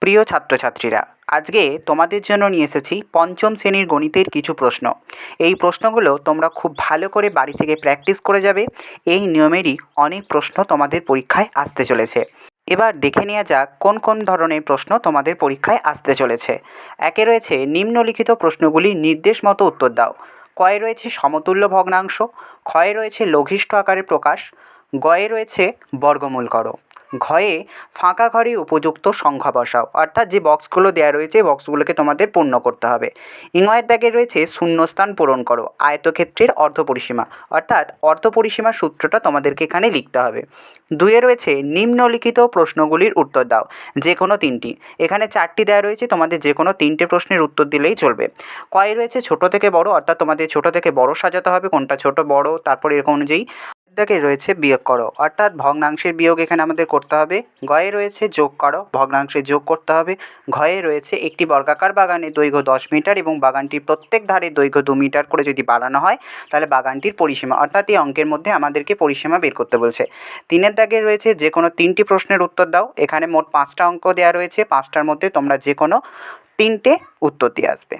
প্রিয় ছাত্রছাত্রীরা, আজকে তোমাদের জন্য নিয়ে এসেছি পঞ্চম শ্রেণীর গণিতের কিছু প্রশ্ন। এই প্রশ্নগুলো তোমরা খুব ভালো করে বাড়ি থেকে প্র্যাকটিস করে যাবে। এই নিয়মেরই অনেক প্রশ্ন তোমাদের পরীক্ষায় আসতে চলেছে। এবার দেখে নেওয়া যাক কোন কোন ধরনের প্রশ্ন তোমাদের পরীক্ষায় আসতে চলেছে। একে রয়েছে নিম্নলিখিত প্রশ্নগুলি নির্দেশ মতো উত্তর দাও। কয়ে রয়েছে সমতুল্য ভগ্নাংশ, ক্ষয়ে রয়েছে লঘিষ্ঠ আকারের প্রকাশ, গয়ে রয়েছে বর্গমূল করো, ঘয়ে ফাঁকা ঘরে উপযুক্ত সংখ্যা বসাও। অর্থাৎ যে বক্সগুলো দেওয়া রয়েছে বক্সগুলোকে তোমাদের পূর্ণ করতে হবে। ইংয়ের দাগে রয়েছে শূন্যস্থান পূরণ করো। আয়তক্ষেত্রের অর্ধপরিসীমা, অর্থাৎ অর্ধপরিসীমার সূত্রটা তোমাদেরকে এখানে লিখতে হবে। দুয়ে রয়েছে নিম্নলিখিত প্রশ্নগুলির উত্তর দাও, যে কোনো তিনটি। এখানে চারটি দেওয়া রয়েছে, তোমাদের যে কোনো তিনটে প্রশ্নের উত্তর দিলেই চলবে। কয়ে রয়েছে ছোট থেকে বড়, অর্থাৎ তোমাদের ছোট থেকে বড় সাজাতে হবে, কোনটা ছোট বড় তারপর এরকম অনুযায়ী। দাগে রয়েছে বিয়োগ করো, অর্থাৎ ভগ্নাংশের বিয়োগ এখানে আমাদের করতে হবে। গয়ে রয়েছে যোগ করো, ভগ্নাংশে যোগ করতে হবে। ঘয়ে রয়েছে একটি বর্গাকার বাগানের দৈর্ঘ্য 10 মিটার এবং বাগানটির প্রত্যেক ধারে দৈর্ঘ্য 2 মিটার করে যদি বাড়ানো হয় তাহলে বাগানটির পরিসীমা, অর্থাৎ এই অঙ্কের মধ্যে আমাদেরকে পরিসীমা বের করতে বলছে। তিনের দাগে রয়েছে যে কোনো তিনটি প্রশ্নের উত্তর দাও। এখানে মোট 5টা অঙ্ক দেওয়া রয়েছে, 5টার মধ্যে তোমরা যে কোনো তিনটে উত্তর দিয়ে আসবে।